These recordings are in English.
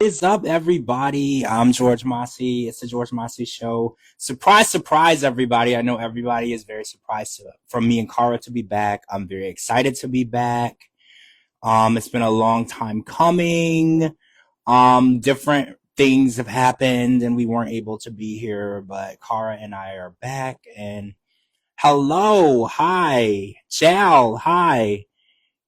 is up, everybody? I'm George Mossey. It's the George Mossey Show. Surprise, surprise, everybody. I know everybody is very surprised for me and Cara to be back. I'm very excited to be back. It's been a long time coming. Different things have happened and we weren't able to be here, but Cara and I are back. And hello, hi, ciao, hi.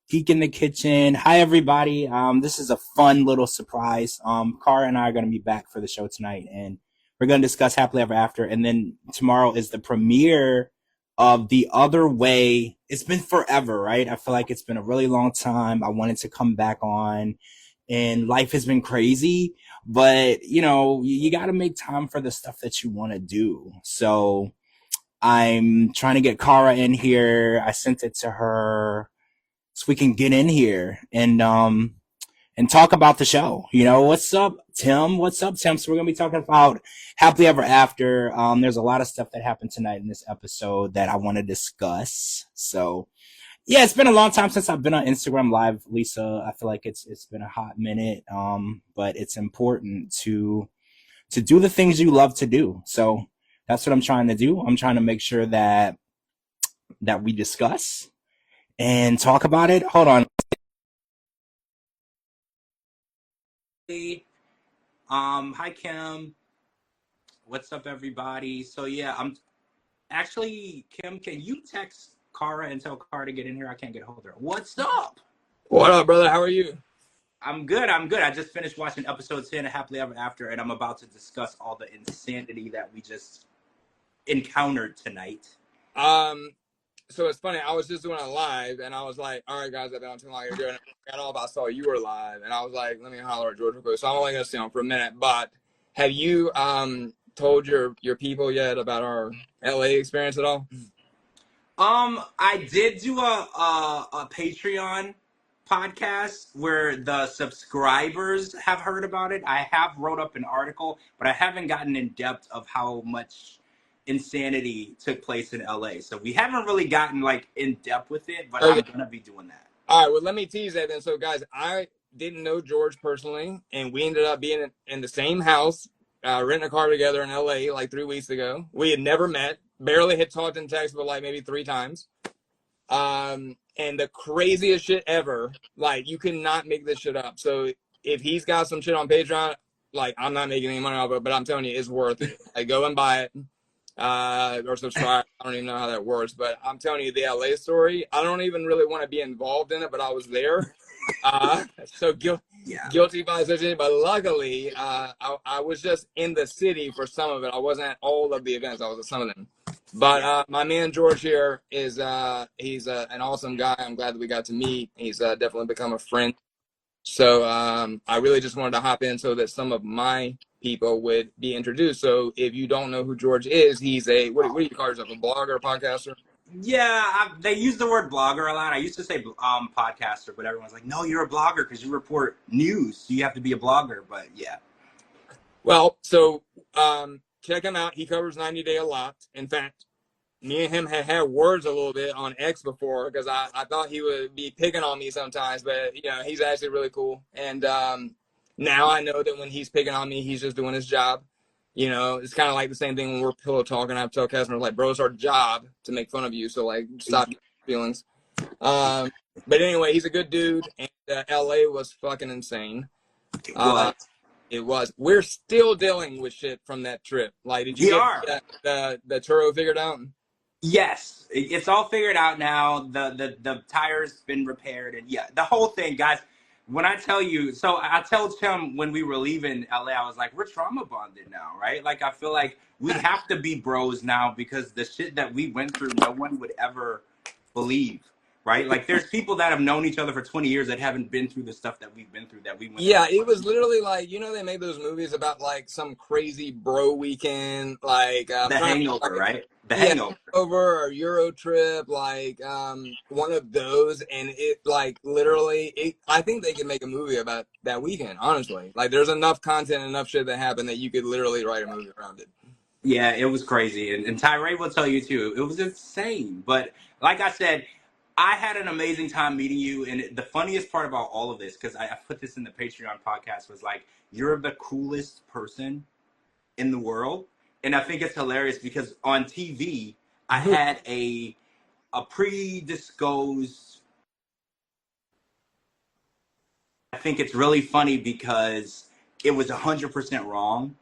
Geek in the Kitchen. Hi, everybody. This is a fun little surprise. Cara and I are going to be back for the show tonight, and we're going to discuss Happily Ever After. And then tomorrow is the premiere of The Other Way. It's been forever, right? I feel like it's been a really long time. I wanted to come back on, and life has been crazy. But, you know, you got to make time for the stuff that you want to do. So I'm trying to get Cara in here. I sent it to her so we can get in here and talk about the show. You know, what's up, Tim? What's up, Tim? So we're gonna be talking about Happily Ever After. There's a lot of stuff that happened tonight in this episode that I want to discuss. So yeah, it's been a long time since I've been on Instagram Live, Lisa. I feel like it's been a hot minute. But it's important to do the things you love to do. So that's what I'm trying to do. I'm trying to make sure that we discuss and talk about it. Hold on. Hi, Kim. What's up, everybody? So yeah, I'm actually, Kim, can you text Cara and tell Cara to get in here? I can't get a hold of her. What's up? What up, brother? How are you? I'm good. I just finished watching episode 10 of Happily Ever After, and I'm about to discuss all the insanity that we just encountered tonight. So it's funny, I was just doing a live and I was like, all right, guys, I've been on too long. You're doing it. And all I saw you were live and I was like, let me holler at George real quick. So I'm only going to stay on for a minute, but have you told your people yet about our LA experience at all? I did do a Patreon podcast where the subscribers have heard about it. I have wrote up an article, but I haven't gotten in depth of how much insanity took place in LA. So we haven't really gotten like in depth with it, but okay. I'm gonna be doing that. All right, well, let me tease that then. So guys, I didn't know George personally, and we ended up being in the same house, renting a car together in LA like 3 weeks ago. We had never met, barely had talked in text, but like maybe 3 times. And the craziest shit ever, like you cannot make this shit up. So if he's got some shit on Patreon, like I'm not making any money off it, but I'm telling you, it's worth it. Like go and buy it. Or subscribe. I don't even know how that works, but I'm telling you the LA story. I don't even really want to be involved in it, but I was there. So guilty by association. But luckily, I was just in the city for some of it. I wasn't at all of the events. I was at some of them. But my man George here is he's an awesome guy. I'm glad that we got to meet. He's definitely become a friend. So I really just wanted to hop in so that some of my people would be introduced. So if you don't know who George is, he's a what do you call yourself, a blogger, a podcaster? Yeah, they use the word blogger a lot. I used to say podcaster, but everyone's like, no, you're a blogger because you report news, so you have to be a blogger. But yeah. Well, so check him out. He covers 90 Day a lot. In fact, me and him had words a little bit on X before because I thought he would be picking on me sometimes, but you know, he's actually really cool. And now I know that when he's picking on me, he's just doing his job. You know, it's kind of like the same thing when we're pillow talking. I have to tell customers, like, bro, it's our job to make fun of you. So, like, stop your feelings. But anyway, he's a good dude. And LA was fucking insane. It was. We're still dealing with shit from that trip. Like, did you get the Turo figured out? Yes, it's all figured out now. The tire's been repaired. And yeah, the whole thing, guys. When I tell you, so I told Tim when we were leaving LA, I was like, we're trauma bonded now, right? Like, I feel like we have to be bros now because the shit that we went through, no one would ever believe, right? Like, there's people that have known each other for 20 years that haven't been through the stuff that we've been through that we went through. Yeah, it was literally like, you know, they made those movies about like some crazy bro weekend, like The Hangover, right? The Hangover or Euro Trip, like one of those, and it like literally, I think they could make a movie about that weekend. Honestly, like there's enough content, enough shit that happened that you could literally write a movie around it. Yeah, it was crazy, and Tyree will tell you too. It was insane, but like I said, I had an amazing time meeting you, and the funniest part about all of this, because I put this in the Patreon podcast, was like, you're the coolest person in the world, and I think it's hilarious because on TV I had a predisposed. I think it's really funny because it was 100% wrong,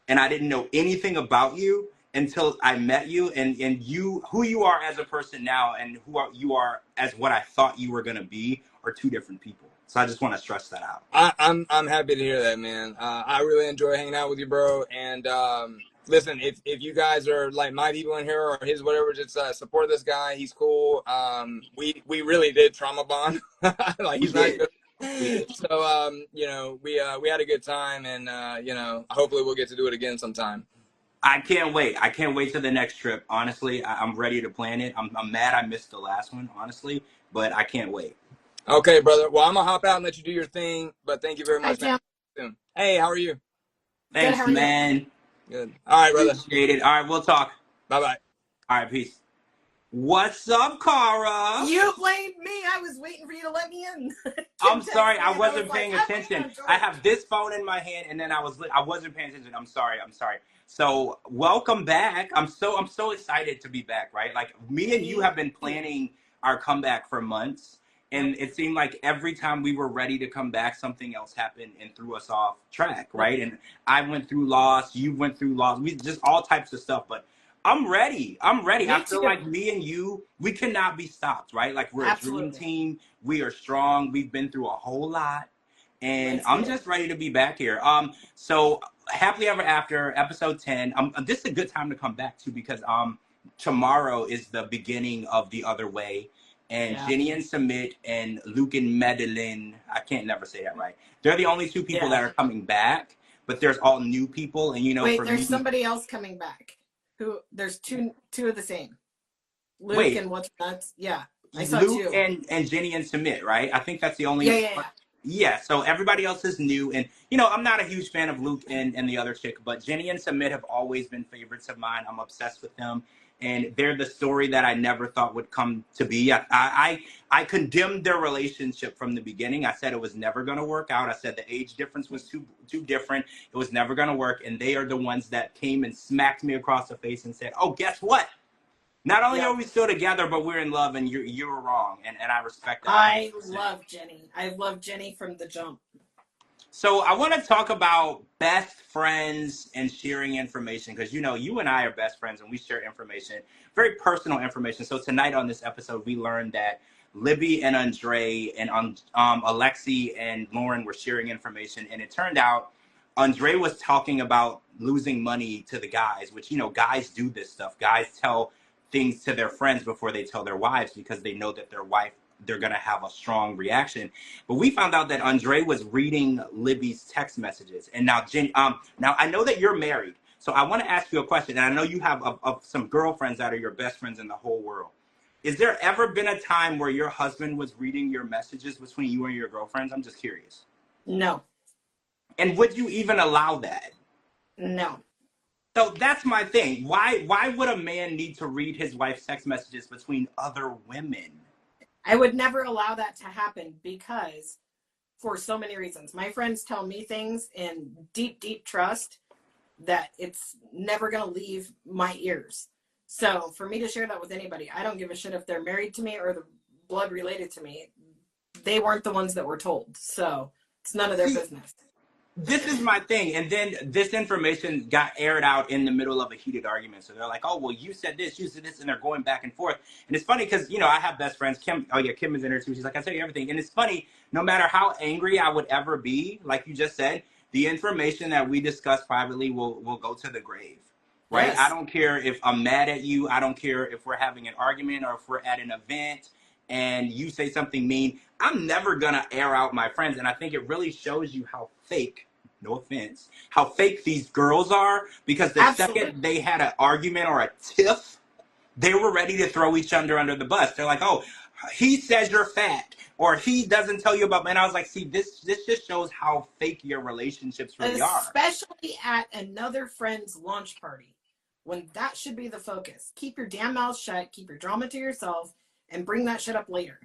and I didn't know anything about you until I met you, and you, who you are as a person now and you are as what I thought you were going to be, are two different people. So I just want to stress that out. I'm happy to hear that, man. I really enjoy hanging out with you, bro. And listen, if you guys are like my people in here or his, whatever, just support this guy. He's cool. We really did trauma bond. Like We he's not did. good. We did. So we had a good time, and hopefully we'll get to do it again sometime. I can't wait. I can't wait to the next trip. Honestly, I'm ready to plan it. I'm mad I missed the last one, honestly, but I can't wait. Okay, brother. Well, I'm gonna hop out and let you do your thing. But thank you very Hi, much, man. Tim. Hey, how are you? Good, how Thanks, are you? man. Good. All right, brother. Appreciate it. All right, we'll talk. Bye bye. All right, peace. What's up, Cara? You blamed me. I was waiting for you to let me in. I'm sorry, I wasn't was paying like, attention. I have this phone in my hand, and then I wasn't paying attention. I'm sorry. So welcome back. I'm so excited to be back. Right, like me and you have been planning our comeback for months, and it seemed like every time we were ready to come back, something else happened and threw us off track. Right, and I went through loss. You went through loss. We just all types of stuff, but. I'm ready. I feel like me and you, we cannot be stopped, right? Like we're Absolutely. a dream team. We are strong. We've been through a whole lot, and I'm just ready to be back here. So happily ever after episode 10. This is a good time to come back to because tomorrow is the beginning of The Other Way, and Jenny and Samit and Luke and Madeline. I can't never say that right. They're the only two people that are coming back, but there's all new people, and Wait, for there's me, somebody else coming back. Who? There's two of the same. Luke and what's nuts? Yeah, I saw Luke two. and Jenny and Samit, right? I think that's the only. Yeah. So everybody else is new, and I'm not a huge fan of Luke and the other chick, but Jenny and Samit have always been favorites of mine. I'm obsessed with them, and they're the story that I never thought would come to be. I condemned their relationship from the beginning. I said it was never going to work out. I said the age difference was too different. It was never going to work, and they are the ones that came and smacked me across the face and said, "Oh, guess what? Not only are we still together, but we're in love, and you're wrong, and I respect that." I love Jenny. I love Jenny from the jump. So I want to talk about best friends and sharing information because you and I are best friends and we share information, very personal information. So tonight on this episode, we learned that Libby and Andre and Alexi and Lauren were sharing information, and it turned out Andre was talking about losing money to the guys, which guys do this stuff. Guys tell things to their friends before they tell their wives because they know that they're going to have a strong reaction. But we found out that Andre was reading Libby's text messages. And now, now I know that you're married, so I want to ask you a question. And I know you have some girlfriends that are your best friends in the whole world. Is there ever been a time where your husband was reading your messages between you and your girlfriends? I'm just curious. No. And would you even allow that? No. So that's my thing. Why would a man need to read his wife's text messages between other women? I would never allow that to happen because for so many reasons. My friends tell me things in deep, deep trust that it's never going to leave my ears. So for me to share that with anybody, I don't give a shit if they're married to me or the blood related to me. They weren't the ones that were told. So it's none of their business. This is my thing. And then this information got aired out in the middle of a heated argument. So they're like, oh, well, you said this, and they're going back and forth. And it's funny because, I have best friends. Kim is in there too. She's like, I tell you everything. And it's funny, no matter how angry I would ever be, like you just said, the information that we discuss privately will go to the grave. Right? Yes. I don't care if I'm mad at you. I don't care if we're having an argument or if we're at an event and you say something mean. I'm never going to air out my friends. And I think it really shows you how fake, no offense, how fake these girls are, because the second they had an argument or a tiff, they were ready to throw each other under the bus. They're like, oh, he says you're fat, or he doesn't tell you about, and I was like, see, this just shows how fake your relationships really are. Especially at another friend's launch party, when that should be the focus. Keep your damn mouth shut, keep your drama to yourself, and bring that shit up later.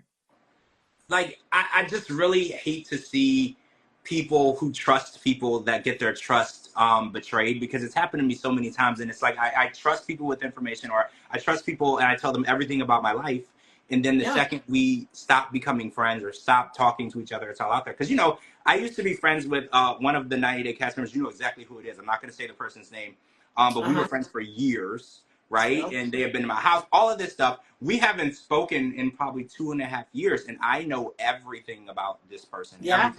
Like, I just really hate to see people who trust people that get their trust betrayed, because it's happened to me so many times. And it's like, I trust people with information, or I trust people and I tell them everything about my life. And then the second we stop becoming friends or stop talking to each other, it's all out there. Because, you know, I used to be friends with one of the 90 Day cast members. You know exactly who it is. I'm not going to say the person's name. But we were friends for years, right? And they have been in my house, all of this stuff. We haven't spoken in probably 2.5 years. And I know everything about this person. Yeah.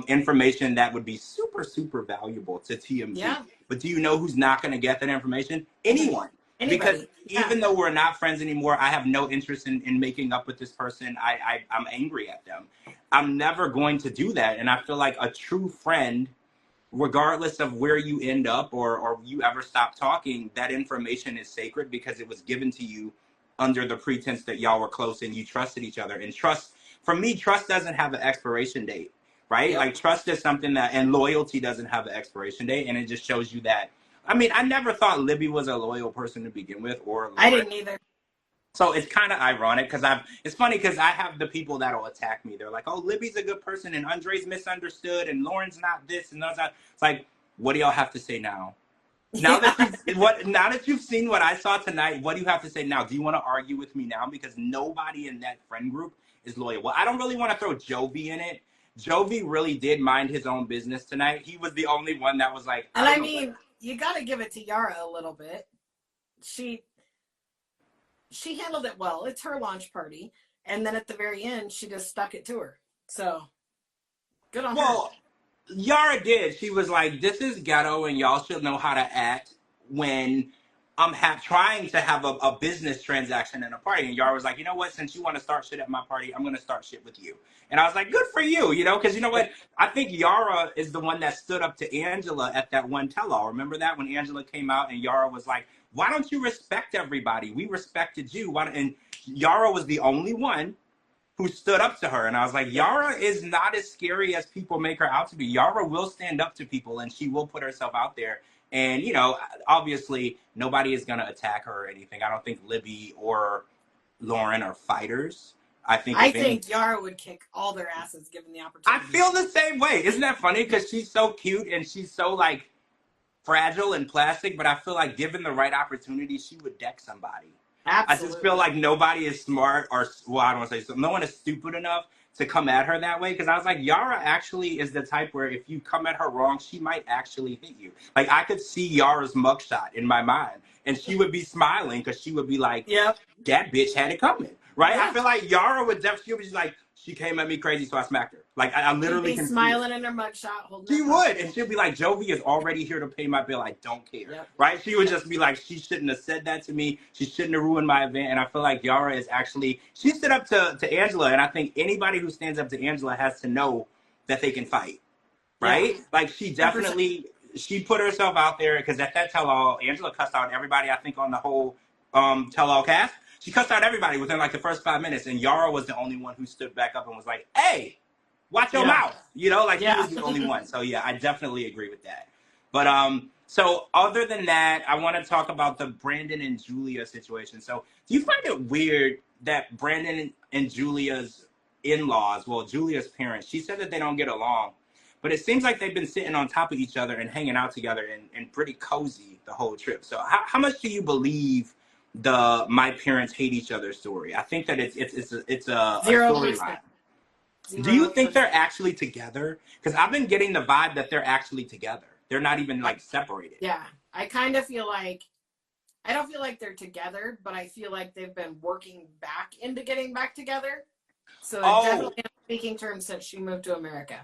Information that would be super, super valuable to TMZ. Yeah. But do you know who's not going to get that information? Anyone. Anybody. Because even though we're not friends anymore, I have no interest in making up with this person. I'm angry at them. I'm never going to do that. And I feel like a true friend, regardless of where you end up or you ever stop talking, that information is sacred because it was given to you under the pretense that y'all were close and you trusted each other. And trust, for me, trust doesn't have an expiration date, right? Like, trust is something that, and loyalty doesn't have an expiration date. And it just shows you that. I mean, I never thought Libby was a loyal person to begin with, or Lauren. I didn't either. So it's kind of ironic because it's funny because I have the people that'll attack me. They're like, oh, Libby's a good person and Andre's misunderstood and Lauren's not this and that's not. It's like, what do y'all have to say now? Now that you've seen what I saw tonight, what do you have to say now? Do you want to argue with me now? Because nobody in that friend group is loyal. Well, I don't really want to throw Jovi in it. Jovi really did mind his own business tonight. He was the only one that was like, and I mean, you got to give it to Yara a little bit. She handled it well. It's her launch party. And then at the very end, she just stuck it to her. So, good on her. Well, Yara did. She was like, this is ghetto and y'all should know how to act when I'm trying to have a business transaction in a party. And Yara was like, you know what? Since you want to start shit at my party, I'm going to start shit with you. And I was like, good for you, you know? Because you know what? I think Yara is the one that stood up to Angela at that one tell-all. Remember that? When Angela came out and Yara was like, why don't you respect everybody? We respected you. And Yara was the only one who stood up to her. And I was like, Yara is not as scary as people make her out to be. Yara will stand up to people and she will put herself out there. And, you know, obviously nobody is going to attack her or anything. I don't think Libby or Lauren are fighters. I think Yara would kick all their asses given the opportunity. I feel the same way. Isn't that funny? Because she's so cute and she's so, like, fragile and plastic. But I feel like given the right opportunity, she would deck somebody. Absolutely. I just feel like nobody is smart or, well, I don't want to say so. No one is stupid enough to come at her that way. Because I was like, Yara actually is the type where if you come at her wrong, she might actually hit you. Like, I could see Yara's mugshot in my mind. And she would be smiling because she would be like, yep, that bitch had it coming. Right? Yeah. I feel like Yara would definitely be like, she came at me crazy, so I smacked her. Like, I literally can smiling in her mugshot. She would. And she'd be like, Jovi is already here to pay my bill. I don't care. Yep. Right? She would just be like, she shouldn't have said that to me. She shouldn't have ruined my event. And I feel like Yara is actually, she stood up to Angela. And I think anybody who stands up to Angela has to know that they can fight. Right? Yeah. Like, she definitely, 100%. She put herself out there because at that tell-all, Angela cussed out everybody, I think, on the whole tell-all cast. She cussed out everybody within like the first 5 minutes, and Yara was the only one who stood back up and was like, hey, watch your mouth. You know, like, he was the only one. So, yeah, I definitely agree with that. But, so other than that, I want to talk about the Brandon and Julia situation. So, do you find it weird that Brandon and Julia's in-laws, well, Julia's parents, she said that they don't get along, but it seems like they've been sitting on top of each other and hanging out together and pretty cozy the whole trip. So, how much do you believe the my parents hate each other story? I think that it's a storyline. Do you think they're actually together? Because I've been getting the vibe that they're actually together. They're not even like separated. Yeah, I kind of feel like, I don't feel like they're together, but I feel like they've been working back into getting back together. So definitely on speaking terms since she moved to America.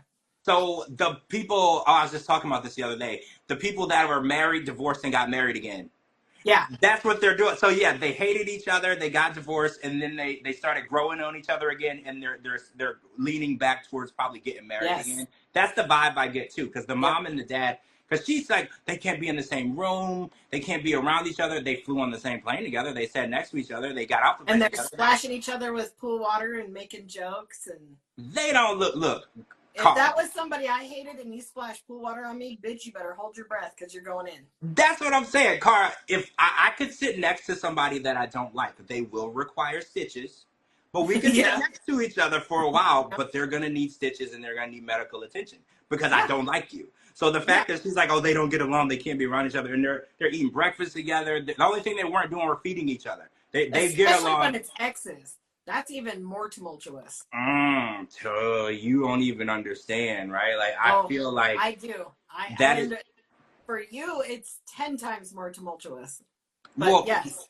So the people, I was just talking about this the other day, the people that were married, divorced, and got married again. Yeah. That's what they're doing. So, yeah, they hated each other. They got divorced, and then they started growing on each other again, and they're leaning back towards probably getting married again. That's the vibe I get, too, because the mom and the dad, because she's like, they can't be in the same room. They can't be around each other. They flew on the same plane together. They sat next to each other. They got off the plane together. And they're splashing each other with pool water and making jokes. And they don't look. If that was somebody I hated and you splashed pool water on me, bitch, you better hold your breath because you're going in. That's what I'm saying, Cara. If I could sit next to somebody that I don't like, they will require stitches, but we can sit next to each other for a while, but they're going to need stitches and they're going to need medical attention because I don't like you. So the fact that she's like, oh, they don't get along, they can't be around each other, and they're eating breakfast together. The only thing they weren't doing were feeding each other. They get along. Especially when it's exes. That's even more tumultuous. You don't even understand, right? Like, I feel like I do. For you, it's 10 times more tumultuous. But well, yes,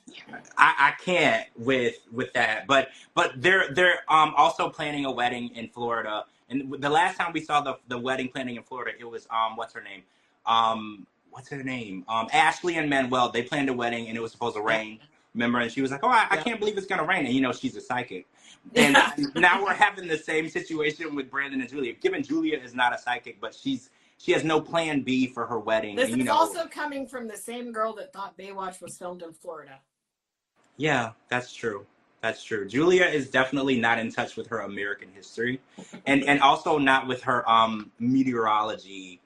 I can't with that. But they're also planning a wedding in Florida. And the last time we saw the wedding planning in Florida, it was what's her name? Ashley and Manuel. They planned a wedding and it was supposed to rain. Remember? And she was like, "Oh, I can't believe it's gonna rain." And you know, she's a psychic. And now we're having the same situation with Brandon and Julia. Given Julia is not a psychic, but she has no plan B for her wedding. This is also coming from the same girl that thought Baywatch was filmed in Florida. Yeah, that's true. That's true. Julia is definitely not in touch with her American history, and also not with her meteorology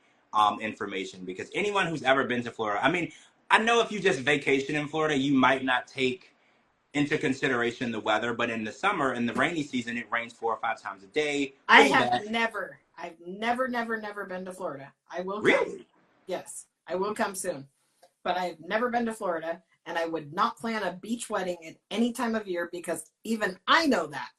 information. Because anyone who's ever been to Florida, I mean, I know if you just vacation in Florida, you might not take into consideration the weather, but in the summer, in the rainy season, it rains 4 or 5 times a day. I've never been to Florida. I will come. Really? Yes, I will come soon. But I've never been to Florida, and I would not plan a beach wedding at any time of year because even I know that.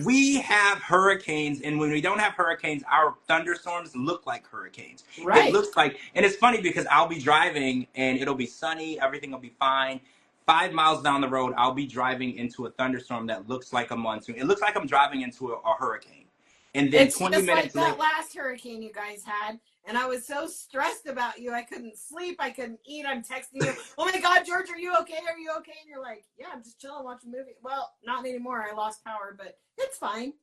We have hurricanes, and when we don't have hurricanes, our thunderstorms look like hurricanes. Right. It looks like, and it's funny because I'll be driving, and it'll be sunny, everything will be fine. 5 miles down the road, I'll be driving into a thunderstorm that looks like a monsoon. It looks like I'm driving into a hurricane. And then it's 20 just minutes like later, that last hurricane you guys had, and I was so stressed about you. I couldn't sleep. I couldn't eat. I'm texting you, oh my God, George, are you okay? Are you okay? And you're like, yeah, I'm just chilling, watching a movie. Well, not anymore. I lost power, but it's fine.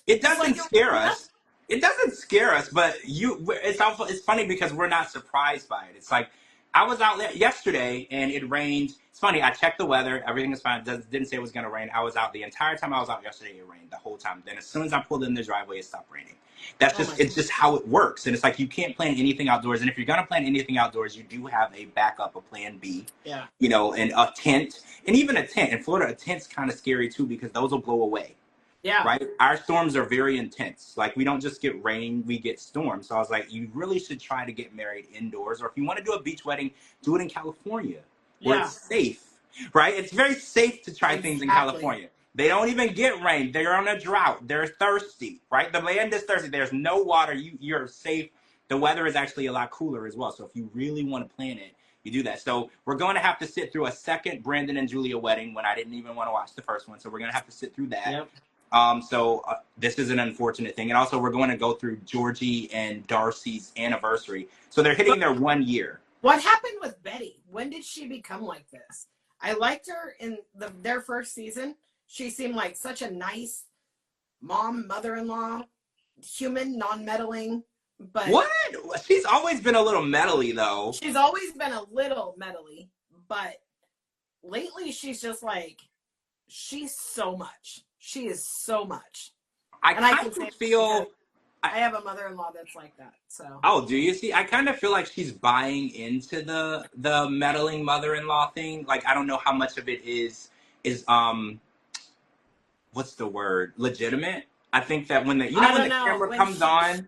It doesn't scare us. It doesn't scare us, but it's funny because we're not surprised by it. It's like, I was out there yesterday and it rained. It's funny, I checked the weather, everything was fine. Didn't say it was going to rain. I was out the entire time I was out yesterday, it rained the whole time. Then as soon as I pulled in the driveway, it stopped raining. It's just how it works. And it's like, you can't plan anything outdoors. And if you're going to plan anything outdoors, you do have a backup, a plan B. Yeah. You know, and a tent. And even a tent. In Florida, a tent's kind of scary too because those will blow away. Yeah. Right? Our storms are very intense. Like, we don't just get rain, we get storms. So I was like, you really should try to get married indoors. Or if you want to do a beach wedding, do it in California where it's safe. Right? It's very safe to try things in California. They don't even get rain. They're on a drought. They're thirsty. Right? The land is thirsty. There's no water. You're safe. The weather is actually a lot cooler as well. So if you really want to plan it, you do that. So we're going to have to sit through a second Brandon and Julia wedding when I didn't even want to watch the first one. So we're going to have to sit through that. Yep. This is an unfortunate thing. And also we're going to go through Georgie and Darcey's anniversary. So they're hitting their 1 year. What happened with Betty? When did she become like this? I liked her in their first season. She seemed like such a nice mom, mother-in-law, human, non-meddling. But what? She's always been a little meddly, though. She's always been a little meddly. But lately she's just like, she's so much. She is so much. I have a mother-in-law that's like that. So. Oh, do you see? I kind of feel like she's buying into the meddling mother-in-law thing. Like, I don't know how much of it is what's the word? Legitimate. I think that when the camera comes on,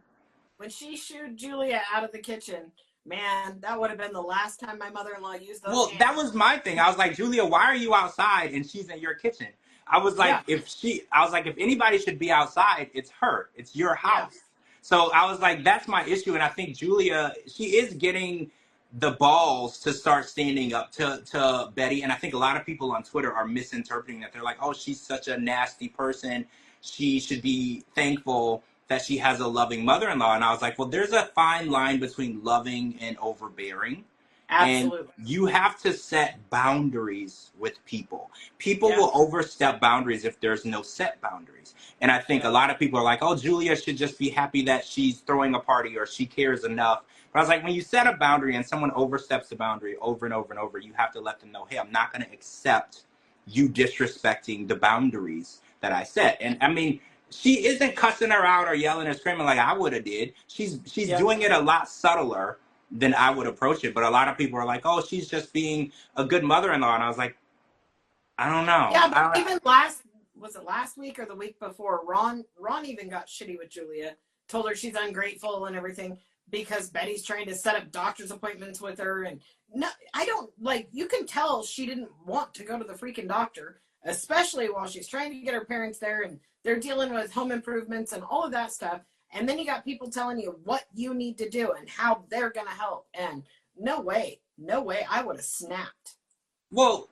when she shooed Julia out of the kitchen, man, that would have been the last time my mother-in-law used those. Well, that was my thing. I was like, Julia, why are you outside and she's in your kitchen? I was like, if anybody should be outside, it's her. It's your house. Yeah. So I was like, that's my issue. And I think Julia, she is getting the balls to start standing up to Betty. And I think a lot of people on Twitter are misinterpreting that. They're like, oh, she's such a nasty person. She should be thankful that she has a loving mother-in-law. And I was like, well, there's a fine line between loving and overbearing. Absolutely. And you have to set boundaries with people. People will overstep boundaries if there's no set boundaries. And I think a lot of people are like, oh, Julia should just be happy that she's throwing a party or she cares enough. But I was like, when you set a boundary and someone oversteps the boundary over and over and over, you have to let them know, hey, I'm not going to accept you disrespecting the boundaries that I set. And I mean, she isn't cussing her out or yelling or screaming like I would have did. She's doing it a lot subtler than I would approach it. But a lot of people are like, oh, she's just being a good mother-in-law. And I was like, I don't know. Yeah, but even was it last week or the week before, Ron even got shitty with Julia, told her she's ungrateful and everything because Betty's trying to set up doctor's appointments with her. And no, I don't, like, you can tell she didn't want to go to the freaking doctor, especially while she's trying to get her parents there and they're dealing with home improvements and all of that stuff. And then you got people telling you what you need to do and how they're going to help. And no way, I would have snapped. Well,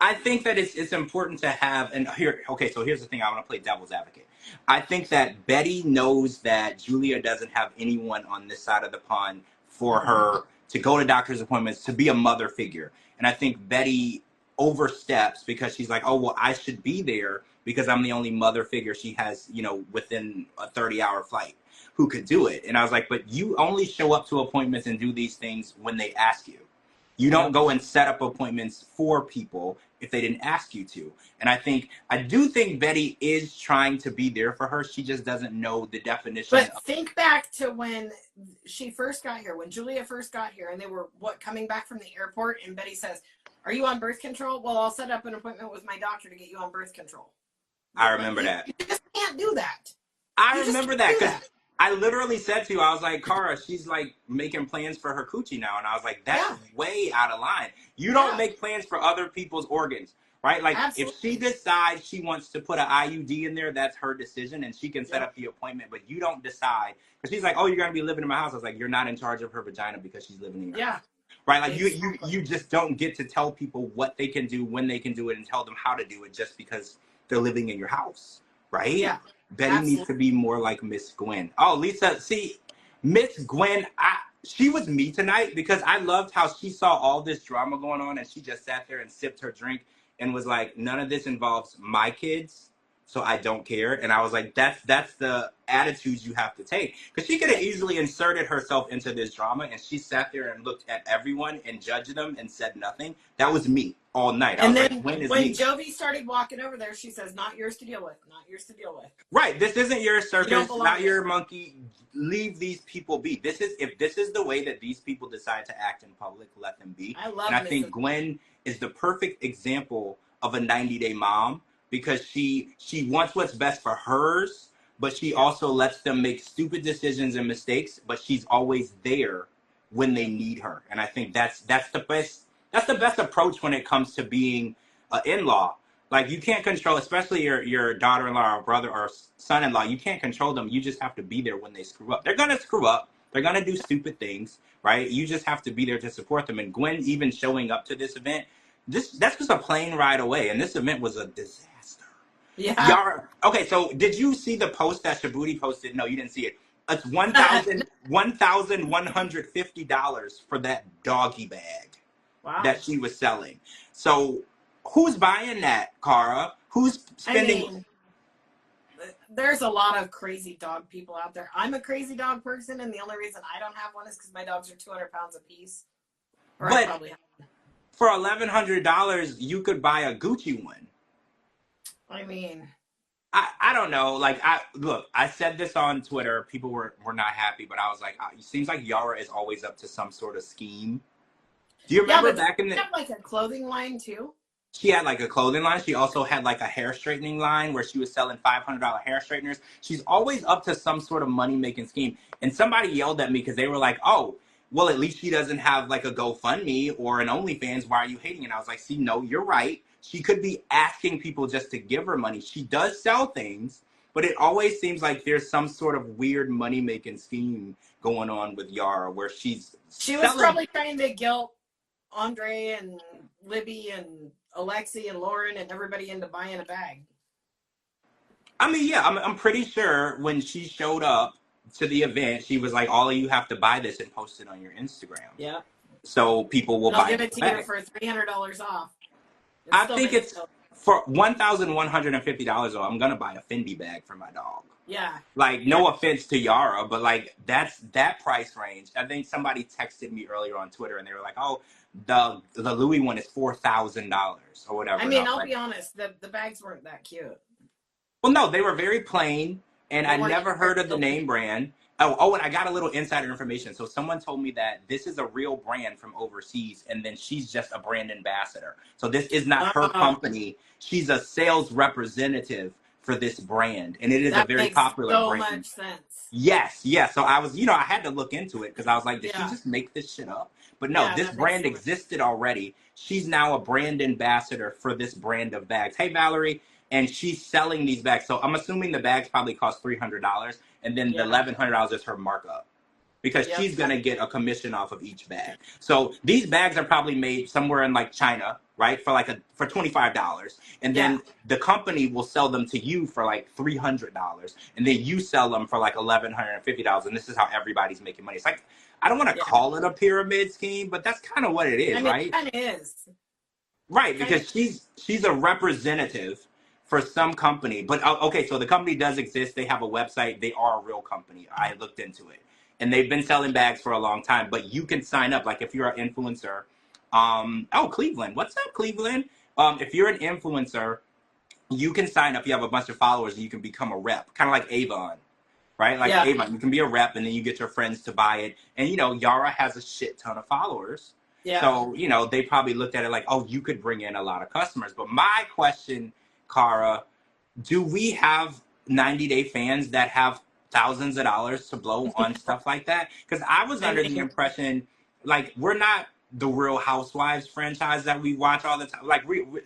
I think that it's important to have, and here, okay, so here's the thing. I want to play devil's advocate. I think that Betty knows that Julia doesn't have anyone on this side of the pond for her to go to doctor's appointments, to be a mother figure. And I think Betty oversteps because she's like, oh, well, I should be there because I'm the only mother figure she has, you know, within a 30-hour flight who could do it. And I was like, but you only show up to appointments and do these things when they ask you. You don't go and set up appointments for people if they didn't ask you to. And I do think Betty is trying to be there for her. She just doesn't know the definition. But think back to when she first got here, when Julia first got here, and they were, coming back from the airport, and Betty says, are you on birth control? Well, I'll set up an appointment with my doctor to get you on birth control. I remember that. You just can't do that. I remember that because I literally said to you, I was like, Cara, she's like making plans for her coochie now. And I was like, that's way out of line. You don't make plans for other people's organs, right? Like, if she decides she wants to put an IUD in there, that's her decision and she can set up the appointment, but you don't decide. Because she's like, oh, you're going to be living in my house. I was like, you're not in charge of her vagina because she's living in your house. Right? Like, you just don't get to tell people what they can do, when they can do it, and tell them how to do it just because they're living in your house, right? Yeah. Betty needs to be more like Miss Gwen. Oh, Lisa, see, Miss Gwen, she was me tonight because I loved how she saw all this drama going on and she just sat there and sipped her drink and was like, none of this involves my kids, so I don't care. And I was like, that's the attitude you have to take. Because she could have easily inserted herself into this drama and she sat there and looked at everyone and judged them and said nothing. That was me all night. And then like, when Jovi started walking over there, she says, not yours to deal with, not yours to deal with. Right. This isn't your circus, not your monkey. Leave these people be. If this is the way that these people decide to act in public, let them be. I think Gwen is the perfect example of a 90-day mom because she wants what's best for hers, but she also lets them make stupid decisions and mistakes, but she's always there when they need her. And I think that's the best approach when it comes to being an in-law. Like, you can't control, especially your daughter-in-law or brother or son-in-law, you can't control them. You just have to be there when they screw up. They're going to screw up. They're going to do stupid things, right? You just have to be there to support them. And Gwen even showing up to this event, that's just a plane ride away. And this event was a disaster. Yeah. Okay, so did you see the post that Shabuti posted? No, you didn't see it. It's $1,150 for that doggy bag that she was selling. So who's buying that, Cara? Who's spending? I mean, there's a lot of crazy dog people out there. I'm a crazy dog person, and the only reason I don't have one is because my dogs are 200 pounds a piece. But for $1,100, you could buy a Gucci one. I mean, I don't know. Like, I said this on Twitter. People were not happy, but I was like, it seems like Yara is always up to some sort of scheme. Do you remember back in the... She had like a clothing line too? She had like a clothing line. She also had like a hair straightening line where she was selling $500 hair straighteners. She's always up to some sort of money-making scheme. And somebody yelled at me because they were like, oh, well, at least she doesn't have like a GoFundMe or an OnlyFans. Why are you hating? And I was like, see, no, you're right. She could be asking people just to give her money. She does sell things, but it always seems like there's some sort of weird money-making scheme going on with Yara where she was probably trying to guilt Andre and Libby and Alexi and Lauren and everybody into buying a bag. I mean, yeah, I'm pretty sure when she showed up to the event, she was like, all of you have to buy this and post it on your Instagram. Yeah. So people will buy it. I'll give it to you for $300 off. I think it's for $1,150 though. I'm going to buy a Fendi bag for my dog. Yeah. Like, no offense to Yara, but like that price range. I think somebody texted me earlier on Twitter and they were like, oh, the Louis one is $4,000 or whatever. I mean, I'll be honest, the bags weren't that cute. Well, no, they were very plain, and They I weren't never very heard of the filthy. name brand. Oh, and I got a little insider information. So someone told me that this is a real brand from overseas, and then she's just a brand ambassador. So this is not her Oh, company. She's a sales representative for this brand, and it is a that very makes popular so brand. much sense. Yes, yes. So I was, I had to look into it because I was like, did she Yeah. just make this shit up? But no, Yeah, this that makes brand so much. existed already. She's now a brand ambassador for this brand of bags. Hey, Valerie. And she's selling these bags. So I'm assuming the bags probably cost $300, and then the Yeah. $1,100 is her markup because Yep. she's gonna get a commission off of each bag. So these bags are probably made somewhere in like China, right? For $25, and Yeah. then the company will sell them to you for like $300, and then you sell them for like $1,150, and this is how everybody's making money. It's like I don't want to Yeah. call it a pyramid scheme, but that's kind of what it I is, mean, it right? kind of is. Right, Kind of. because she's a representative for some company. But okay, so the company does exist. They have a website. They are a real company. I looked into it, and they've been selling bags for a long time. But you can sign up, like if you're an influencer. Oh, Cleveland, what's up, Cleveland? If you're an influencer, you can sign up. You have a bunch of followers, and you can become a rep, kind of like Avon, right? Like Yeah. Avon, you can be a rep, and then you get your friends to buy it. And Yara has a shit ton of followers. Yeah. So, they probably looked at it like, oh, you could bring in a lot of customers. But my question, Cara, do we have 90-day fans that have thousands of dollars to blow on stuff like that? Because I was I under the mean, impression, like, we're not the Real Housewives franchise that we watch all the time. Like,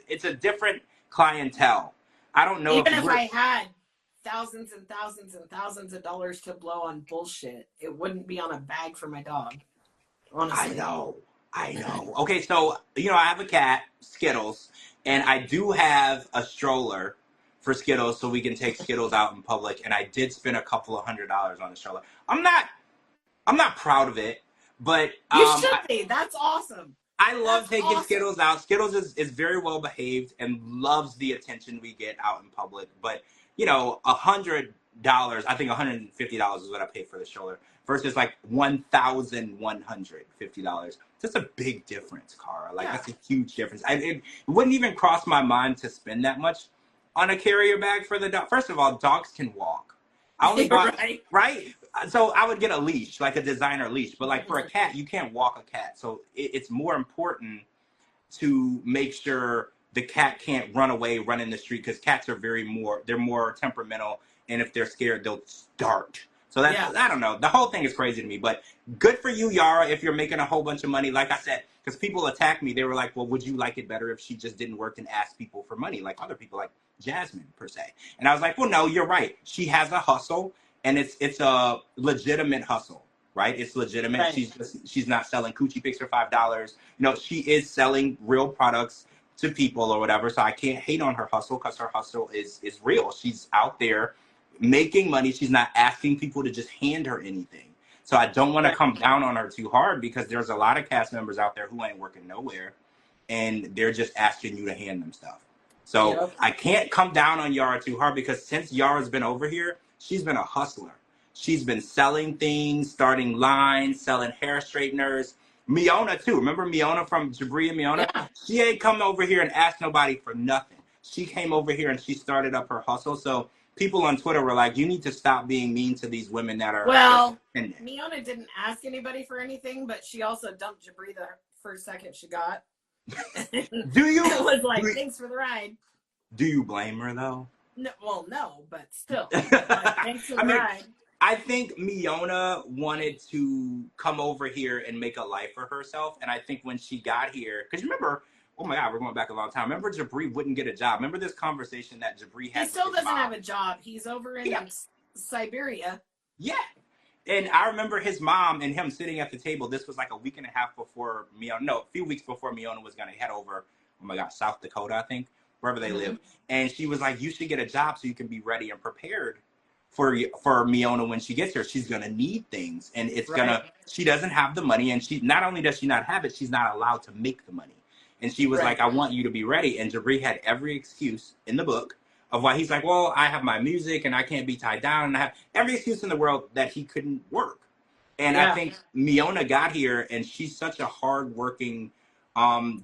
it's a different clientele. I don't know if even if we're. I had thousands and thousands and thousands of dollars to blow on bullshit, it wouldn't be on a bag for my dog. I Honestly. know. I know. Okay, so I have a cat, Skittles, and I do have a stroller for Skittles so we can take Skittles out in public. And I did spend a couple of $100s on the stroller. I'm not proud of it, but You should be. That's awesome. I love That's taking awesome. Skittles out. Skittles is very well behaved and loves the attention we get out in public. But $100, I think $150 is what I paid for the stroller versus like $1,150. That's a big difference, Cara. Like Yeah. that's a huge difference. It wouldn't even cross my mind to spend that much on a carrier bag for the dog. First of all, dogs can walk. I only You're bought right. right. So I would get a leash, like a designer leash. But like for a cat, you can't walk a cat. So it's more important to make sure the cat can't run away, run in the street, because cats are they're more temperamental, and if they're scared, they'll start. So that's Yeah. I don't know. The whole thing is crazy to me, but good for you, Yara, if you're making a whole bunch of money. Like I said, because people attack me, they were like, "Well, would you like it better if she just didn't work and ask people for money like other people, like Jasmine per se?" And I was like, "Well, no, you're right. She has a hustle, and it's a legitimate hustle." Right? It's legitimate. Right. She's not selling coochie pics for $5. She is selling real products to people or whatever. So I can't hate on her hustle because her hustle is real. She's out there making money. She's not asking people to just hand her anything. So I don't want to Right. come down on her too hard because there's a lot of cast members out there who ain't working nowhere and they're just asking you to hand them stuff. So Yep. I can't come down on Yara too hard because since Yara's been over here, she's been a hustler. She's been selling things, starting lines, selling hair straighteners. Miona too. Remember Miona from Jabri and Miona? Yeah. She ain't come over here and asked nobody for nothing. She came over here and she started up her hustle. So people on Twitter were like, you need to stop being mean to these women that are Well, independent. Miona didn't ask anybody for anything, but she also dumped Jabri the first second she got. Do you? It was like, thanks for the ride. Do you blame her though? No, well, no, but still. Thanks for the ride. I think Miona wanted to come over here and make a life for herself. And I think when she got here, because remember, oh my God, we're going back a long time. Remember Jabri wouldn't get a job. Remember this conversation that Jabri had? He still with his doesn't mom? have a job. He's over in Siberia. Yeah. And I remember his mom and him sitting at the table. This was like a week and a half before Miona, no, a few weeks before Miona was going to head over, oh my God, South Dakota, I think, wherever they live. And she was like, you should get a job so you can be ready and prepared for Miona when she gets here. She's going to need things. And it's she doesn't have the money. And she not only does she not have it, she's not allowed to make the money. And she was like, I want you to be ready. And Jabri had every excuse in the book of why he's like, well, I have my music and I can't be tied down. And I have every excuse in the world that he couldn't work. And I think Miona got here and she's such a hardworking,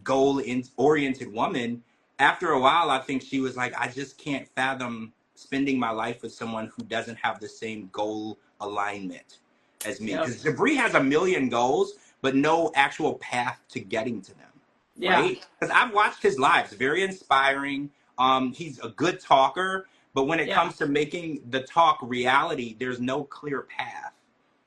goal-oriented woman. After a while, I think she was like, I just can't fathom spending my life with someone who doesn't have the same goal alignment as me. Yep. Because Jabri has a million goals, but no actual path to getting to them. Yeah. Right? Because I've watched his lives, very inspiring. He's a good talker, but when it comes to making the talk reality, there's no clear path.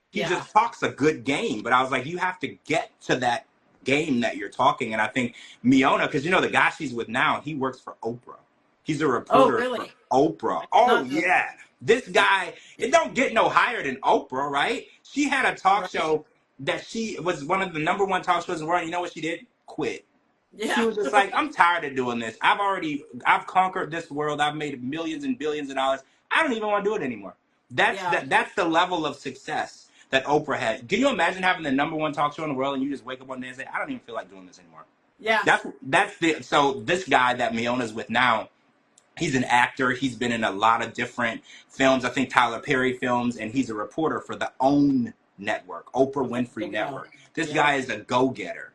He just talks a good game, but I was like, you have to get to that game that you're talking. And I think Miona, because you know the guy she's with now, he works for Oprah. He's a reporter for Oprah. Oh yeah, this guy, it don't get no higher than Oprah, right? She had a talk show that she was one of the #1 talk shows in the world. You know what she did? Quit. Yeah. She was just like, I'm tired of doing this. I've conquered this world. I've made millions and billions of dollars. I don't even want to do it anymore. That's the level of success that Oprah had. Can you imagine having the #1 talk show in the world and you just wake up one day and say, I don't even feel like doing this anymore? Yeah. So this guy that Miona's with now, he's an actor. He's been in a lot of different films. I think Tyler Perry films, and he's a reporter for the OWN network, Oprah Winfrey Network. This guy is a go-getter.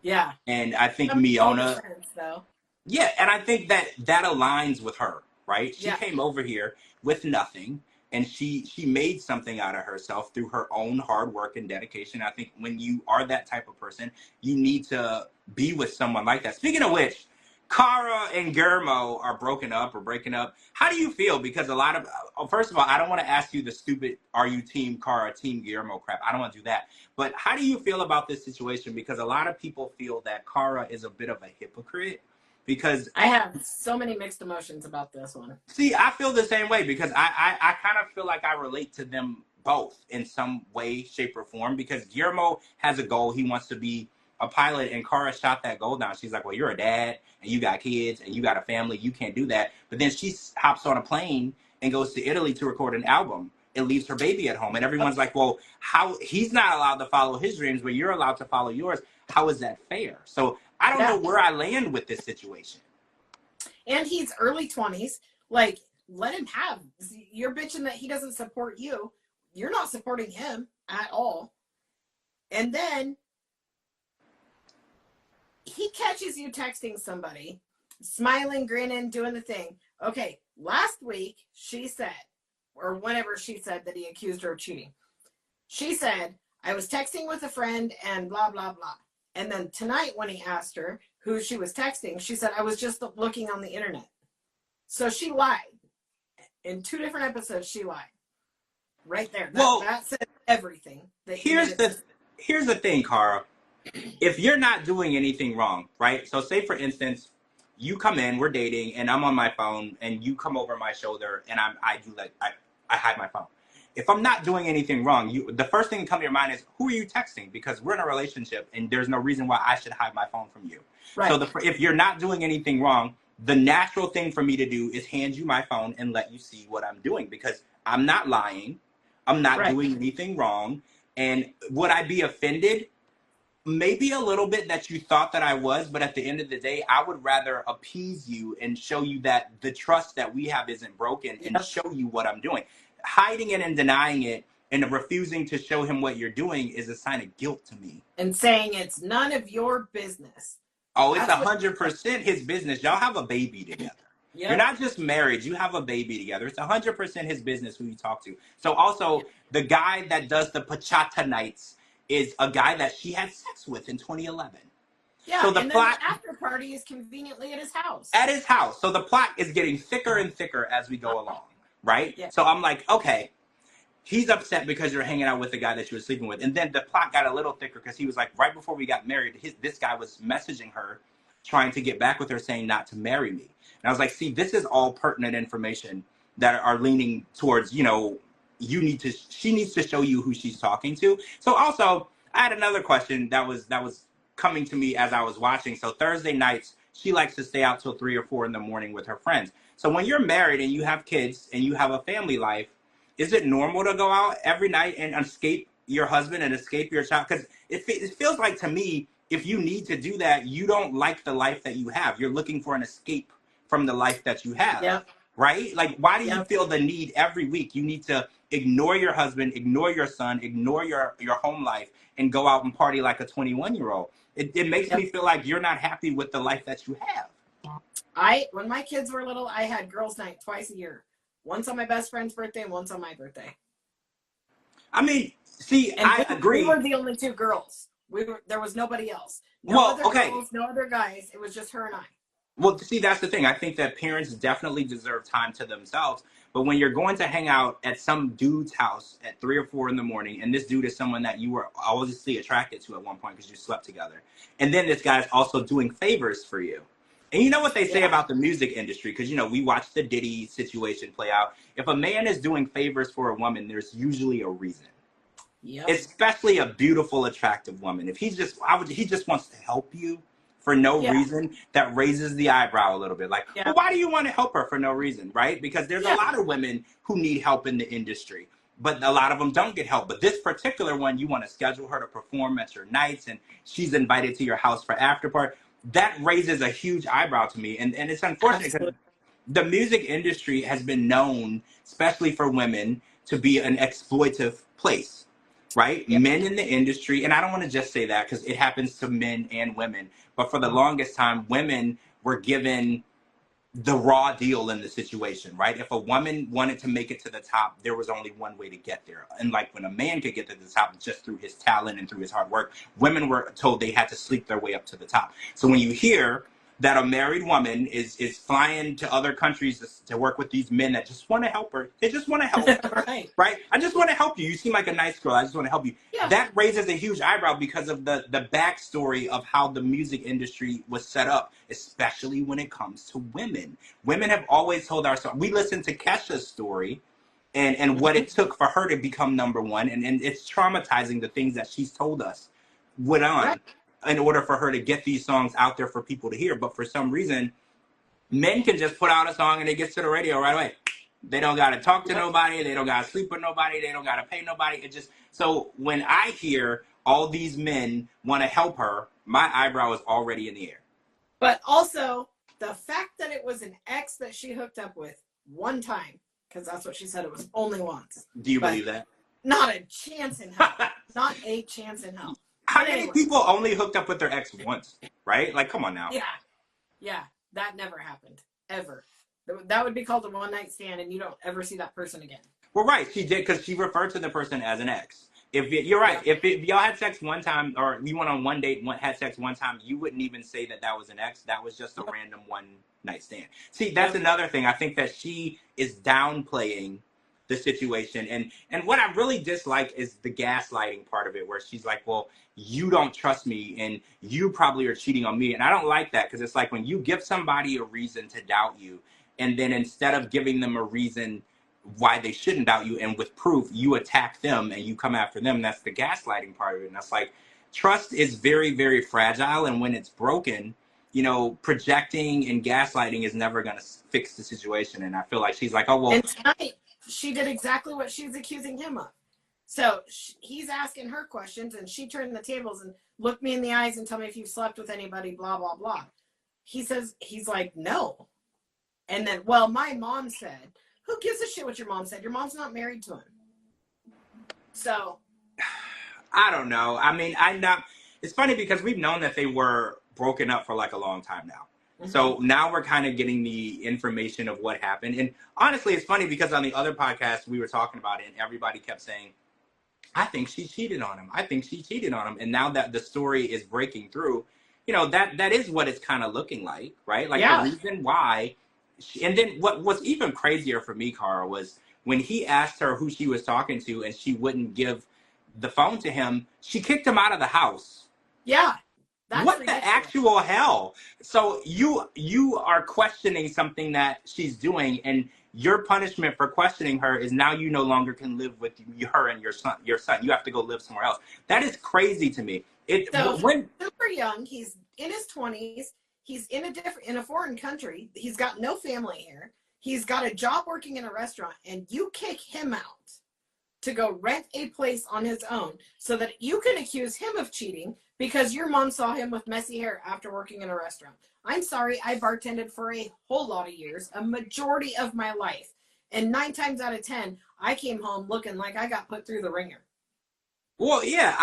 Yeah. And I think Miona, yeah, and I think that aligns with her, right? She came over here with nothing, and she made something out of herself through her own hard work and dedication. I think when you are that type of person, you need to be with someone like that. Speaking of which, Cara and Guillermo are breaking up. How do you feel? Because a lot of, first of all, I don't want to ask you the stupid, are you team Cara, team Guillermo crap. I don't want to do that. But how do you feel about this situation? Because a lot of people feel that Cara is a bit of a hypocrite. Because I have so many mixed emotions about this one. See, I feel the same way because I kind of feel like I relate to them both in some way, shape, or form. Because Guillermo has a goal. He wants to be a pilot, and Cara shot that goal down. She's like, well, you're a dad, and you got kids, and you got a family. You can't do that. But then she hops on a plane and goes to Italy to record an album and leaves her baby at home. And everyone's like, well, how he's not allowed to follow his dreams, but you're allowed to follow yours. How is that fair? So I don't know where I land with this situation. And he's early 20s. Like, let him have. You're bitching that he doesn't support you. You're not supporting him at all. And then he catches you texting somebody, smiling, grinning, doing the thing. Okay, last week she said, or whenever she said that he accused her of cheating, she said, I was texting with a friend and blah, blah, blah. And then tonight when he asked her who she was texting, she said, I was just looking on the internet. So she lied. In 2 different episodes, she lied. Right there. That said everything. Here's the thing, Cara. If you're not doing anything wrong, right? So say, for instance, you come in, we're dating, and I'm on my phone, and you come over my shoulder, and I hide my phone. If I'm not doing anything wrong, the first thing that comes to your mind is, who are you texting? Because we're in a relationship, and there's no reason why I should hide my phone from you. Right. So if you're not doing anything wrong, the natural thing for me to do is hand you my phone and let you see what I'm doing, because I'm not lying. I'm not doing anything wrong. And would I be offended? Maybe a little bit that you thought that I was, but at the end of the day, I would rather appease you and show you that the trust that we have isn't broken and show you what I'm doing. Hiding it and denying it and refusing to show him what you're doing is a sign of guilt to me. And saying it's none of your business. Oh, it's 100% his business. Y'all have a baby together. Yep. You're not just married. You have a baby together. It's 100% his business who you talk to. So also, the guy that does the Pachata nights is a guy that she had sex with in 2011. Yeah, so and then the after party is conveniently at his house. At his house. So the plot is getting thicker and thicker as we go along, right? Yeah. So I'm like, okay, he's upset because you're hanging out with the guy that you were sleeping with. And then the plot got a little thicker because he was like, right before we got married, this guy was messaging her, trying to get back with her, saying not to marry me. And I was like, see, this is all pertinent information that are leaning towards, she needs to show you who she's talking to. So also, I had another question that was coming to me as I was watching. So Thursday nights, she likes to stay out till 3 or 4 in the morning with her friends. So when you're married and you have kids and you have a family life, is it normal to go out every night and escape your husband and escape your child? Because it feels like to me, if you need to do that, you don't like the life that you have. You're looking for an escape from the life that you have. Yep. Right? Like, why do you feel the need every week? You need to ignore your husband, ignore your son, ignore your home life, and go out and party like a 21-year-old. It makes me feel like you're not happy with the life that you have. When my kids were little, I had girls' night twice a year. Once on my best friend's birthday and once on my birthday. I mean, see, And I agree. We were the only two girls. There was nobody else. No Well, other okay. girls, no other guys. It was just her and I. Well, see, that's the thing. I think that parents definitely deserve time to themselves. But when you're going to hang out at some dude's house at 3 or 4 in the morning, and this dude is someone that you were obviously attracted to at one point because you slept together, and then this guy's also doing favors for you. And you know what they say about the music industry, because, you know, we watched the Diddy situation play out. If a man is doing favors for a woman, there's usually a reason. Yep. Especially a beautiful, attractive woman. If he just wants to help you for no reason, that raises the eyebrow a little bit. Like, well, why do you want to help her for no reason, right? Because there's a lot of women who need help in the industry, but a lot of them don't get help. But this particular one, you want to schedule her to perform at your nights, and she's invited to your house for after party. That raises a huge eyebrow to me, and it's unfortunate because the music industry has been known, especially for women, to be an exploitive place, right? Yep. Men in the industry, and I don't want to just say that because it happens to men and women, but for the longest time, women were given the raw deal in the situation, right? If a woman wanted to make it to the top, there was only one way to get there. And like when a man could get to the top just through his talent and through his hard work, women were told they had to sleep their way up to the top. So when you hear that a married woman is flying to other countries to work with these men that just want to help her. They just want to help her, right? I just want to help you. You seem like a nice girl. I just want to help you. Yeah. That raises a huge eyebrow because of the backstory of how the music industry was set up, especially when it comes to women. Women have always told our story. We listened to Kesha's story and what it took for her to become number one. And it's traumatizing the things that she's told us went on. Right. In order for her to get these songs out there for people to hear. But for some reason, men can just put out a song and it gets to the radio right away. They don't got to talk to nobody. They don't got to sleep with nobody. They don't got to pay nobody. It just, so when I hear all these men want to help her, my eyebrow is already in the air. But also the fact that it was an ex that she hooked up with one time, because that's what she said, it was only once. Do you believe that? Not a chance in hell. Not a chance in hell. How many people only hooked up with their ex once, right? Like, come on now. Yeah, that never happened, ever. That would be called a one-night stand, and you don't ever see that person again. Well, right, she did, because she referred to the person as an ex. You're right. If y'all had sex one time, or you went on one date and had sex one time, you wouldn't even say that was an ex. That was just a random one-night stand. See, that's another thing. I think that she is downplaying the situation. And what I really dislike is the gaslighting part of it, where she's like, well, you don't trust me and you probably are cheating on me. And I don't like that, because it's like when you give somebody a reason to doubt you, and then instead of giving them a reason why they shouldn't doubt you and with proof, you attack them and you come after them. That's the gaslighting part of it. And that's like, trust is very, very fragile. And when it's broken, you know, projecting and gaslighting is never going to fix the situation. And I feel like she's like, oh, well. And tonight, she did exactly what she was accusing him of. So he's asking her questions, and she turned the tables and looked me in the eyes and tell me if you've slept with anybody, blah, blah, blah. He's like, no. And then, well, my mom said, who gives a shit what your mom said? Your mom's not married to him. So. I don't know. I mean, it's funny because we've known that they were broken up for like a long time now. Mm-hmm. So now we're kind of getting the information of what happened. And honestly, it's funny because on the other podcast, we were talking about it and everybody kept saying, I think she cheated on him. I think she cheated on him. And now that the story is breaking through, you know, that is what it's kind of looking like, right? Like the reason why. And then what's even crazier for me, Cara, was when he asked her who she was talking to and she wouldn't give the phone to him, she kicked him out of the house. Yeah. What ridiculous. The actual hell? So you are questioning something that she's doing, and your punishment for questioning her is now you no longer can live with her and your son. You have to go live somewhere else. That is crazy to me. He's super young. He's in his 20s. He's in a foreign country. He's got no family here. He's got a job working in a restaurant, and you kick him out to go rent a place on his own so that you can accuse him of cheating because your mom saw him with messy hair after working in a restaurant. I'm sorry, I bartended for a whole lot of years, a majority of my life. And 9 times out of 10, I came home looking like I got put through the ringer. Well, yeah,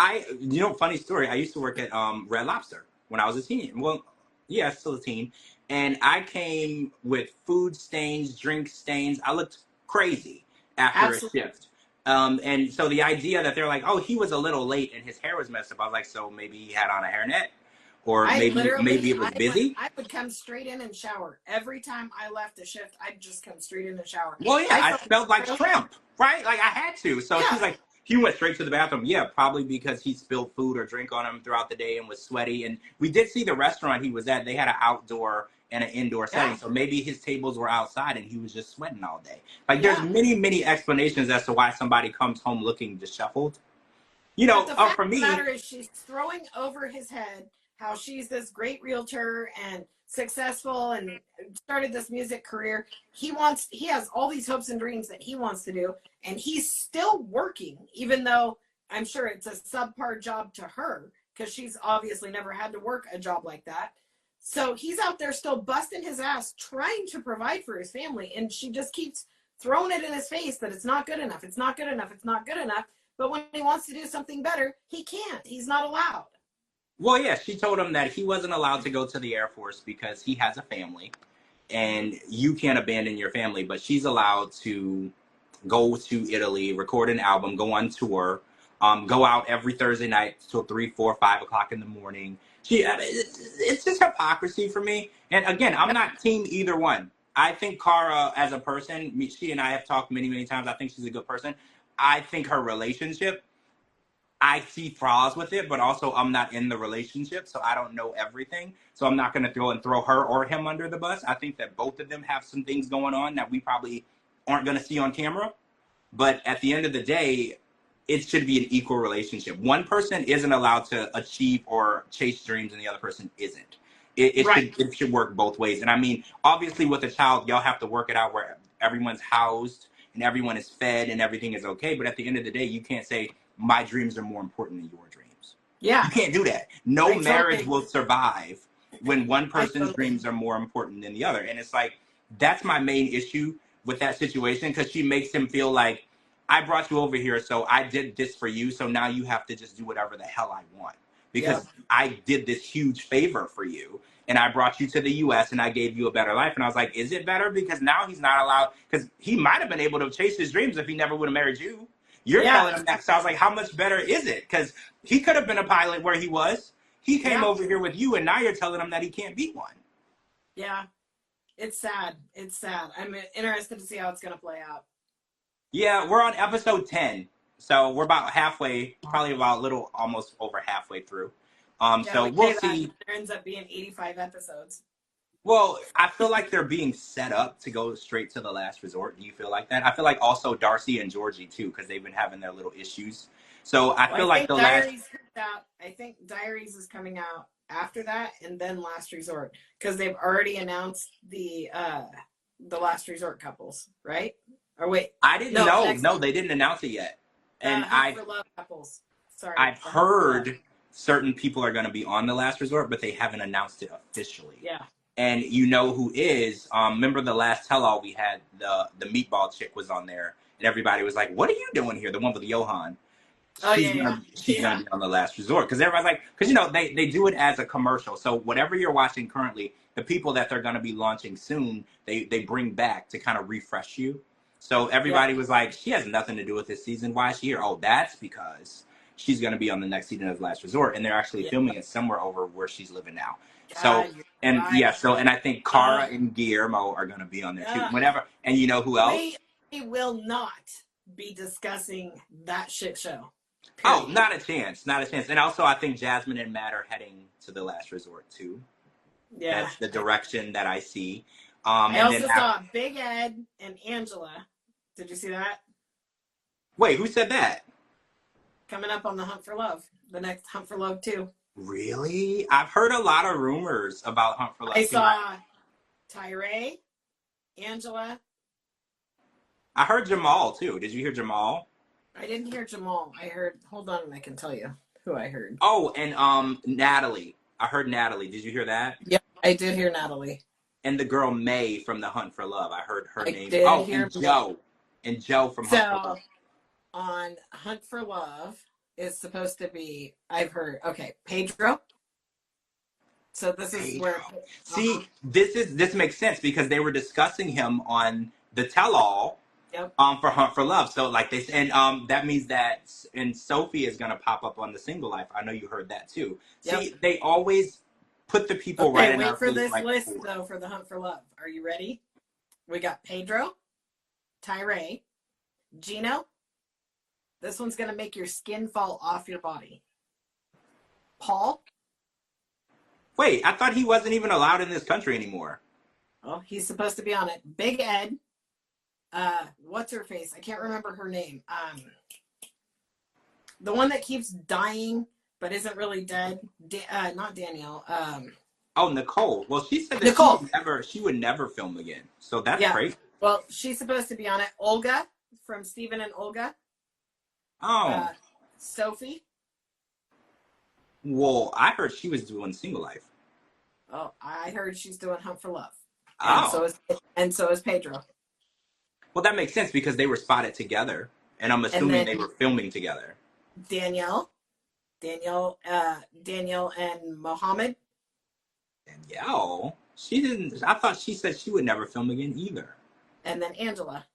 funny story. I used to work at Red Lobster when I was a teen. Well, yeah, still a teen. And I came with food stains, drink stains. I looked crazy after Absolutely. a shift. And so the idea that they're like, oh, he was a little late and his hair was messed up. I was like, so maybe he had on a hairnet, or maybe it was busy. I would come straight in and shower. Every time I left a shift, I'd just come straight in and shower. Well, yeah, I felt smelled like really, shrimp, right? Like I had to. So yeah, she's like, he went straight to the bathroom. Yeah, probably because he spilled food or drink on him throughout the day and was sweaty. And we did see the restaurant he was at. They had an outdoor and an indoor setting. yeah, So maybe his tables were outside and he was just sweating all day. Like there's yeah. many, many explanations as to why somebody comes home looking disheveled. You But know, the fact for of the me, matter is, she's throwing over his head how she's this great realtor and successful and started this music career. He has all these hopes and dreams that he wants to do, and he's still working, even though I'm sure it's a subpar job to her because she's obviously never had to work a job like that. So he's out there still busting his ass trying to provide for his family, and she just keeps throwing it in his face that it's not good enough, it's not good enough, it's not good enough. But when he wants to do something better, he can't. He's not allowed. well, yeah, she told him that he wasn't allowed to go to the Air Force because he has a family and you can't abandon your family, but she's allowed to go to Italy, record an album, go on tour, go out every Thursday night till 3, 4, 5 o'clock in the morning. It's just hypocrisy for me. And again, I'm not team either one. I think Cara, as a person, she and I have talked many, many times. I think she's a good person. I think her relationship, I see flaws with it, but also I'm not in the relationship, so I don't know everything. So I'm not going to throw her or him under the bus. I think that both of them have some things going on that we probably aren't going to see on camera. But at the end of the day, it should be an equal relationship. One person isn't allowed to achieve or chase dreams, and the other person isn't. It should work both ways. And I mean, obviously, with a child, y'all have to work it out where everyone's housed and everyone is fed and everything is okay. But at the end of the day, you can't say my dreams are more important than your dreams. Yeah. You can't do that. No marriage will survive when one person's totally. dreams are more important than the other. And it's like, that's my main issue with that situation, because she makes him feel like, I brought you over here, so I did this for you, so now you have to just do whatever the hell I want. Because I did this huge favor for you, and I brought you to the U.S., and I gave you a better life. And I was like, is it better? Because now he's not allowed, because he might have been able to chase his dreams if he never would have married you. You're telling him that, so I was like, how much better is it? Because he could have been a pilot where he was. He came over here with you, and now you're telling him that he can't be one. Yeah. It's sad. It's sad. I'm interested to see how it's going to play out. Yeah, we're on episode 10. So we're about halfway, probably about a little, almost over halfway through. So we'll see. There ends up being 85 episodes. Well, I feel like they're being set up to go straight to the last resort. Do you feel like that? I feel like also Darcey and Georgie too, because they've been having their little issues. So I feel like the Diaries I think Diaries is coming out after that, and then Last Resort, because they've already announced the Last Resort couples, right? Or wait, I didn't know. No, they didn't announce it yet. And Hunt for Love couples. Sorry, I've heard certain people are going to be on the Last Resort, but they haven't announced it officially. Yeah. And you know who is? Remember the last tell-all we had? The meatball chick was on there, and everybody was like, "What are you doing here?" The one with Johan. She's gonna be on the Last Resort, because everybody's like, because you know they do it as a commercial. So whatever you're watching currently, the people that they're going to be launching soon, they bring back to kind of refresh you. So everybody was like, she has nothing to do with this season. Why is she here? Oh, that's because she's going to be on the next season of Last Resort, and they're actually filming it somewhere over where she's living now. So and I think Cara and Guillermo are going to be on there too. Whatever, and you know who else? We will not be discussing that shit show. Period. Oh, not a chance. Not a chance. And also, I think Jasmine and Matt are heading to the Last Resort, too. Yeah. That's the direction that I see. I also saw Big Ed and Angela. Did you see that? Wait, who said that? Coming up on the Hunt for Love. The next Hunt for Love 2. Really? I've heard a lot of rumors about Hunt for Love. I saw Tyree, Angela. I heard Jamal, too. Did you hear Jamal? I didn't hear Jamal. I heard, hold on, and I can tell you who I heard. Oh, and Natalie. I heard Natalie. Did you hear that? Yep, I did hear Natalie. And the girl May from the Hunt for Love. I heard her name. And Joe. And Joe from Hunt for Love. On Hunt for Love is supposed to be, I've heard, Pedro. So this is where... See, this makes sense, because they were discussing him on the tell-all, Yep. For Hunt for Love. So like that means that and Sophie is gonna pop up on the Single Life. I know you heard that too. Yep. See, they always put the people right Okay, in our wait for face this right list before. though for the Hunt for Love. Are you ready? We got Pedro, Tyree, Gino. This one's gonna make your skin fall off your body. Paul. Wait, I thought he wasn't even allowed in this country anymore. Oh, he's supposed to be on it. Big Ed. What's her face? I can't remember her name. The one that keeps dying but isn't really dead. Not Danielle. Oh, Nicole. Well, she said that Nicole. she would never film again. So that's Yeah. great. Well, she's supposed to be on it. Olga from Steven and Olga. Oh. Sophie. Well, I heard she was doing Single Life. Oh, I heard she's doing Hunt for Love. Oh. And so is Pedro. Well, that makes sense because they were spotted together, and I'm assuming they were filming together. Danielle, and Mohammed. Danielle, she didn't. I thought she said she would never film again either. And then Angela.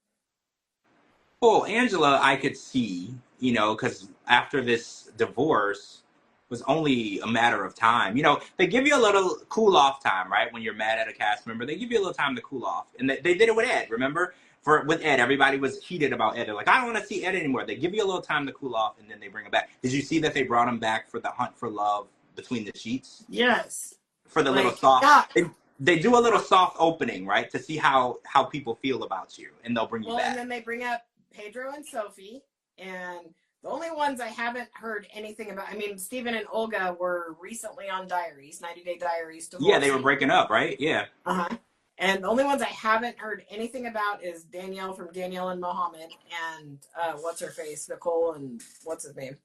Well, Angela, I could see, because after this divorce was only a matter of time. They give you a little cool off time, right? When you're mad at a cast member, they give you a little time to cool off, and they did it with Ed. Remember? With Ed, everybody was heated about Ed. They're like, I don't want to see Ed anymore. They give you a little time to cool off, and then they bring him back. Did you see that they brought him back for the Hunt for Love Between the Sheets? Yes. For the little soft. Yeah. They do a little soft opening, right, to see how people feel about you, and they'll bring you back. And then they bring up Pedro and Sophie, and the only ones I haven't heard anything about. I mean, Steven and Olga were recently on Diaries, 90 Day Diaries. Divorcing. Yeah, they were breaking up, right? Yeah. And the only ones I haven't heard anything about is Danielle from Danielle and Mohammed, and what's her face, Nicole, and what's his name?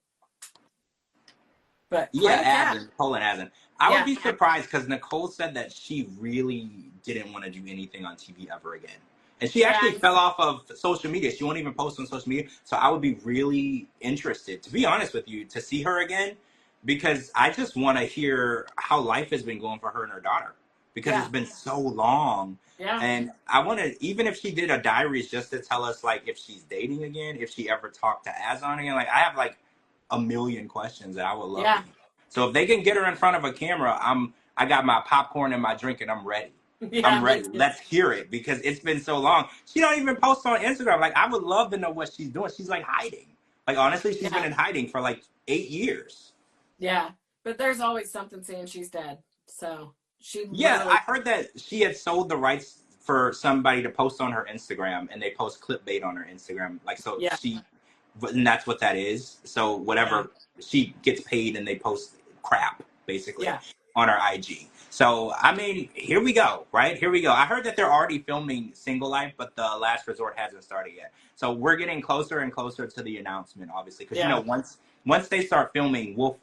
But yeah, Nicole and Asin. I would be surprised because Nicole said that she really didn't want to do anything on TV ever again. And she actually fell off of social media. She won't even post on social media. So I would be really interested, to be honest with you, to see her again, because I just want to hear how life has been going for her and her daughter, because it's been so long. Yeah. And I want to, even if she did a diaries just to tell us, like, if she's dating again, if she ever talked to Azon again, like, I have, like, a million questions that I would love to hear. So if they can get her in front of a camera, I got my popcorn and my drink and I'm ready. Yeah, I'm ready. Let's hear it, because it's been so long. She don't even post on Instagram. Like, I would love to know what she's doing. She's like hiding. Like, honestly, she's been in hiding for like 8 years. Yeah. But there's always something saying she's dead. So she I heard that she had sold the rights for somebody to post on her Instagram, and they post clickbait on her Instagram. Like, so and that's what that is. So whatever, she gets paid and they post crap basically on her IG. So, I mean, here we go, right? Here we go. I heard that they're already filming Single Life, but the Last Resort hasn't started yet. So we're getting closer and closer to the announcement, obviously, because once they start filming, we'll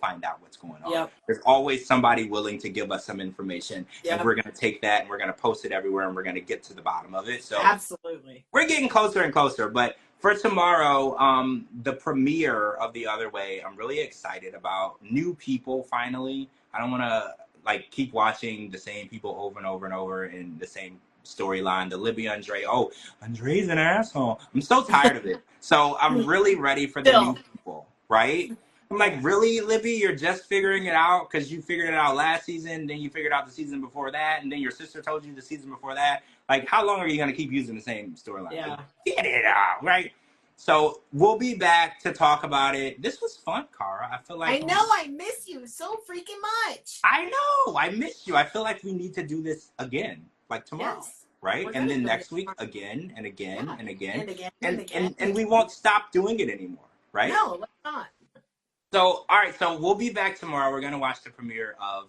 find out what's going on. Yep. There's always somebody willing to give us some information, and we're going to take that and we're going to post it everywhere, and we're going to get to the bottom of it. So absolutely, we're getting closer and closer. But for tomorrow, the premiere of The Other Way, I'm really excited about. New people, finally. I don't want to keep watching the same people over and over and over in the same storyline. The Libby Andre. Oh, Andre's an asshole. I'm so tired of it. So I'm really ready for the new people, right? I'm like, really, Libby? You're just figuring it out because you figured it out last season, then you figured out the season before that, and then your sister told you the season before that. Like, how long are you going to keep using the same storyline? Yeah. Like, get it out, right? So we'll be back to talk about it. This was fun, Cara. I feel like... I know. I miss you so freaking much. I know. I miss you. I feel like we need to do this again, like tomorrow, right? And then next week, again and again and again. And we won't stop doing it anymore, right? No, let's not. So, all right. So we'll be back tomorrow. We're going to watch the premiere of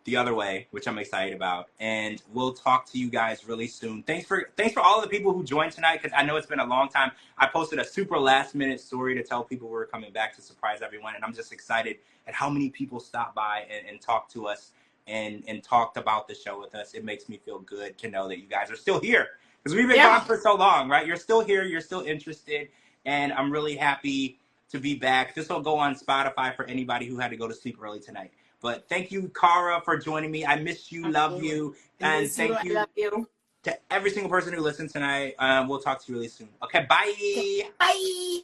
The Other Way, which I'm excited about. And we'll talk to you guys really soon. Thanks for all of the people who joined tonight, because I know it's been a long time. I posted a super last-minute story to tell people we were coming back to surprise everyone. And I'm just excited at how many people stopped by and talked to us and talked about the show with us. It makes me feel good to know that you guys are still here, because we've been gone for so long, right? You're still here. You're still interested. And I'm really happy to be back. This will go on Spotify for anybody who had to go to sleep early tonight. But thank you, Cara, for joining me. I miss you, love you, and thank you. I love you. to every single person who listened tonight. We'll talk to you really soon. Okay, bye. Bye.